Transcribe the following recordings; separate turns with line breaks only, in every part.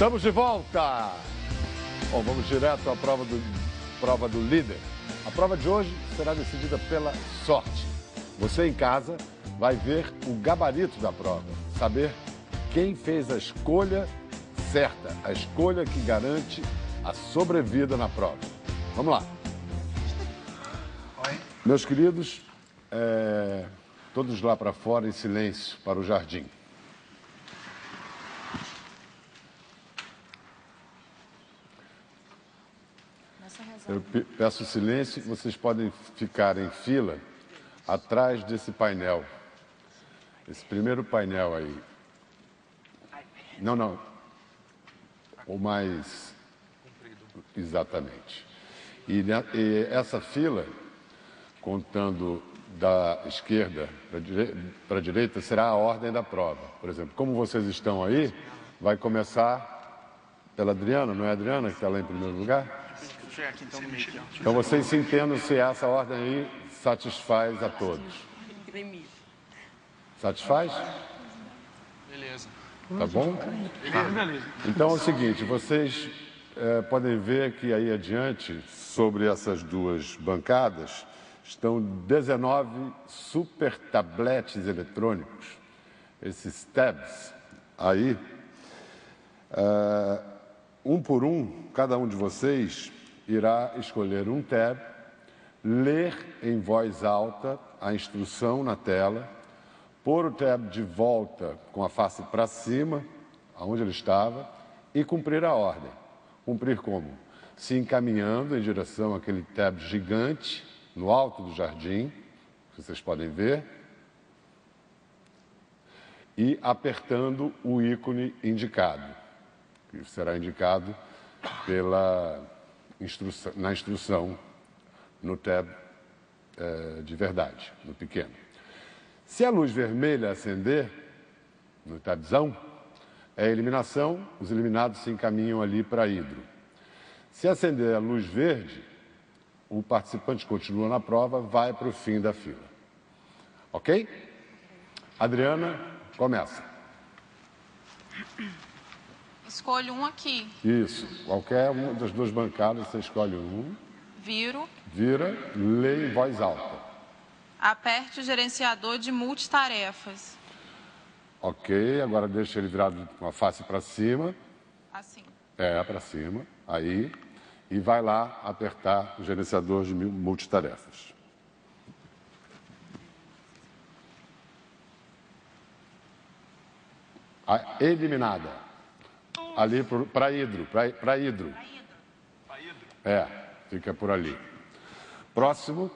Estamos de volta! Bom, vamos direto à prova do líder. A prova de hoje será decidida pela sorte. Você em casa vai ver o gabarito da prova, saber quem fez a escolha certa, a escolha que garante a sobrevida na prova. Vamos lá.
Oi.
Meus queridos, todos lá para fora em silêncio para o jardim. Eu peço silêncio, vocês podem ficar em fila atrás desse painel. Esse primeiro painel aí. Não. O mais... Exatamente. E essa fila, contando da esquerda para a direita, será a ordem da prova. Por exemplo, como vocês estão aí, vai começar pela Adriana, não é a Adriana que está lá em primeiro lugar? Então vocês se entendam se essa ordem aí satisfaz a todos. Satisfaz?
Beleza.
Tá bom?
Beleza.
Então é o seguinte, vocês podem ver que aí adiante, sobre essas duas bancadas, estão 19 super tabletes eletrônicos, esses tabs aí. Um por um, cada um de vocês irá escolher um tab, ler em voz alta a instrução na tela, pôr o tab de volta com a face para cima, aonde ele estava, e cumprir a ordem. Cumprir como? Se encaminhando em direção àquele tab gigante no alto do jardim, que vocês podem ver, e apertando o ícone indicado, que será indicado na instrução no tab de verdade, no pequeno. Se a luz vermelha acender no tabzão, é eliminação, os eliminados se encaminham ali para hidro. Se acender a luz verde, o participante continua na prova, vai para o fim da fila. Ok? Adriana, começa.
Escolho um aqui.
Isso. Qualquer uma das duas bancadas, você escolhe um.
Viro.
Vira, lê em voz alta.
Aperte o gerenciador de multitarefas.
Ok, agora deixa ele virado com a face para cima.
Assim.
Para cima. Aí. E vai lá apertar o gerenciador de multitarefas. A eliminada. Ali para hidro, para hidro. Fica por ali. Próximo.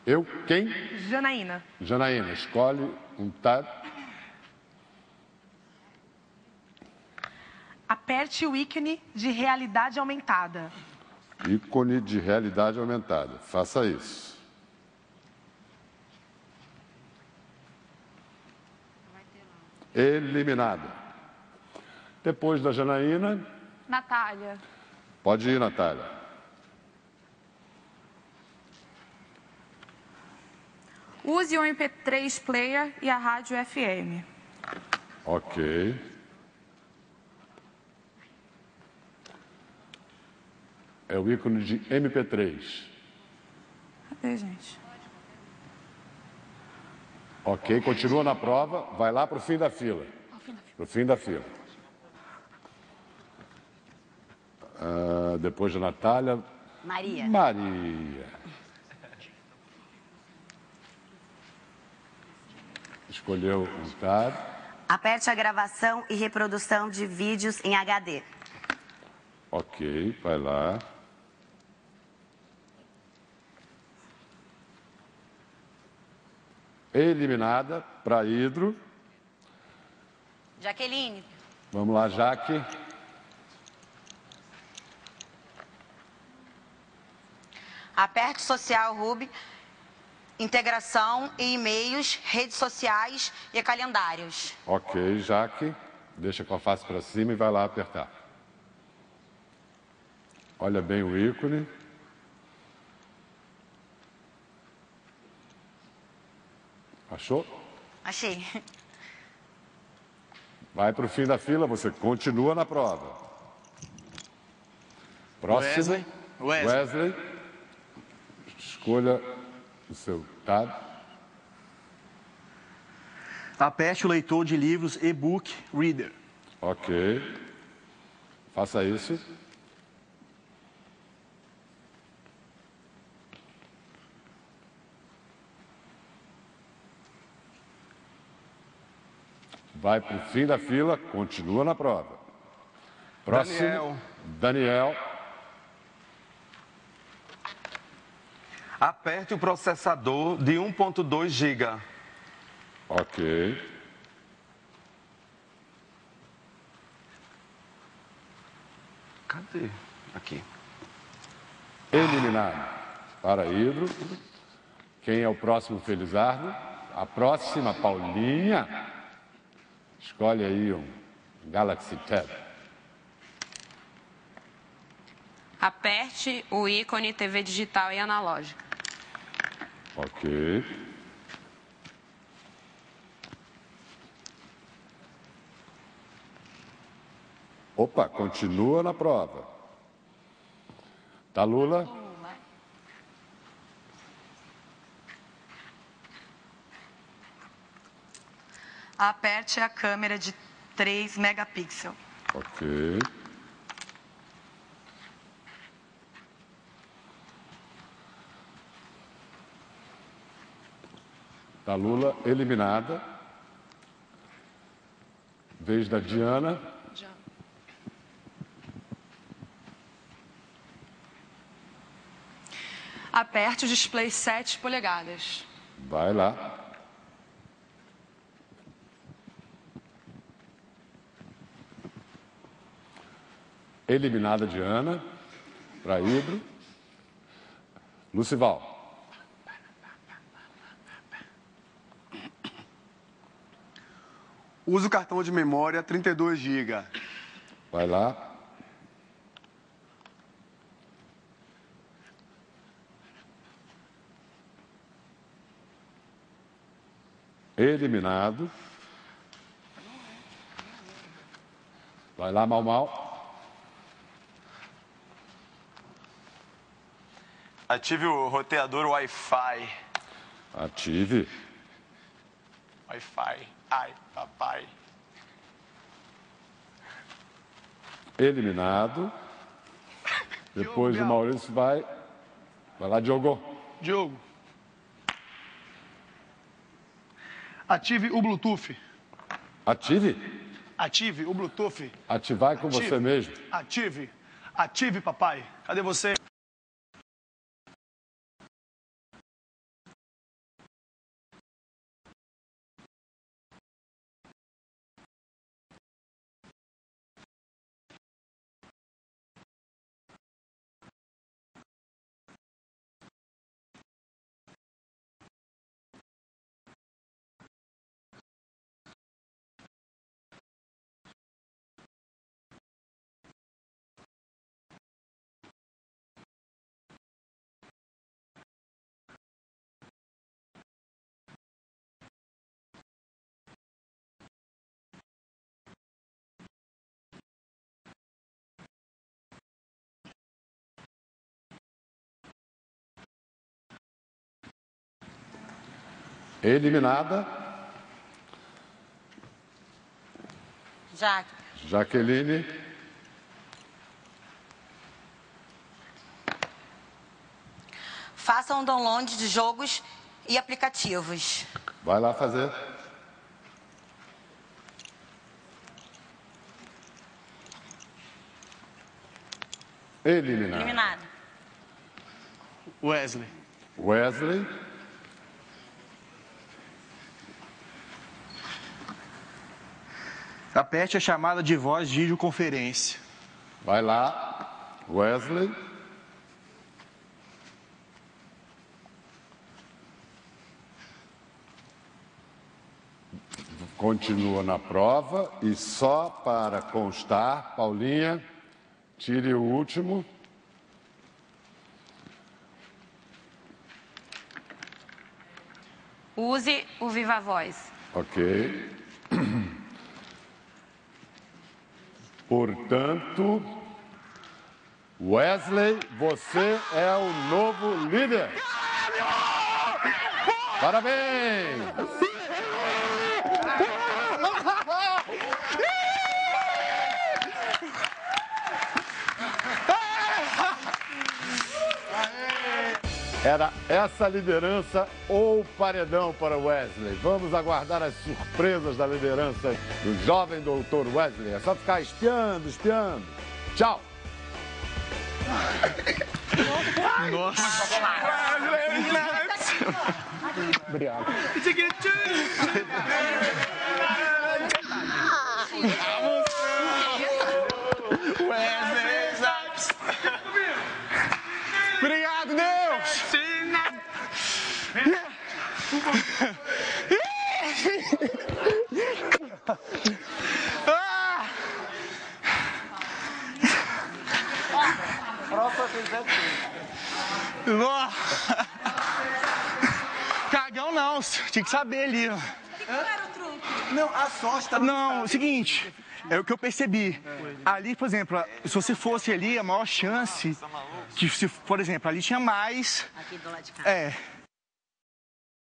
Eu? Quem?
Janaína.
Janaína, escolhe um tab.
Aperte o ícone de realidade aumentada.
Ícone de realidade aumentada. Faça isso. Eliminada. Depois da Janaína...
Natália.
Pode ir, Natália.
Use o MP3 player e a rádio FM.
Ok. É o ícone de MP3.
Cadê, gente?
Ok, continua na prova, vai lá para o fim da fila. Para o fim da fila. Depois da Natália...
Maria.
Maria. Escolheu um tab.
Aperte a gravação e reprodução de vídeos em HD.
Ok, vai lá. Eliminada para hidro.
Jaqueline.
Vamos lá, Jaque.
Aperte social Ruby, integração e e-mails, redes sociais e calendários.
Ok, Jaque. Deixa com a face para cima e vai lá apertar. Olha bem o ícone. Achou?
Achei.
Vai para o fim da fila, você continua na prova. Próximo. Wesley. Escolha o seu tab.
Aperte o leitor de livros e-book Reader.
Ok. Faça isso. Vai para o fim da fila, continua na prova. Próximo. Daniel.
Aperte o processador de 1.2 GB.
Ok.
Cadê? Aqui.
Eliminado. Para Hidro. Quem é o próximo Felizardo? A próxima, Paulinha. Escolhe aí um Galaxy Tab.
Aperte o ícone TV digital e analógica.
Ok. Opa, continua na prova. Tá, Lula?
Aperte a câmera de 3 megapixels.
Ok. Tá, Lula eliminada. Vez da Diana.
Aperte o display 7 polegadas.
Vai lá. Eliminada Diana. Para Hidro. Lucival.
Use o cartão de memória 32 GB.
Vai lá. Eliminado. Vai lá, Mal.
Ative o roteador Wi-Fi.
Ative.
Wi-Fi. Ai, papai.
Eliminado. Depois o Maurício vai. Vai lá, Diogo.
Diogo. Ative o Bluetooth.
Ative.
Ative o Bluetooth.
Ativar com
Ative.
você mesmo.
Ative. Ative, papai. Cadê você?
Eliminada. Jaqueline.
Faça um download de jogos e aplicativos.
Vai lá fazer. Eliminado. Wesley.
Aperte a chamada de voz de videoconferência.
Vai lá, Wesley. Continua na prova e só para constar, Paulinha, tire o último.
Use o Viva Voz.
Ok. Portanto, Wesley, você é o novo líder. Parabéns! Era essa liderança ou paredão para Wesley? Vamos aguardar as surpresas da liderança do jovem doutor Wesley. É só ficar espiando, espiando. Tchau!
Nossa.
Obrigado.
Obrigado, Deus! Cagão não, tinha que saber ali, ó.
Qual era o truque? Não, a sorte tá no
Não, o seguinte, é o que eu percebi. Ali, por exemplo, se você fosse ali, a maior chance que, se, por exemplo, ali tinha mais.
Aqui do lado de cá.
É.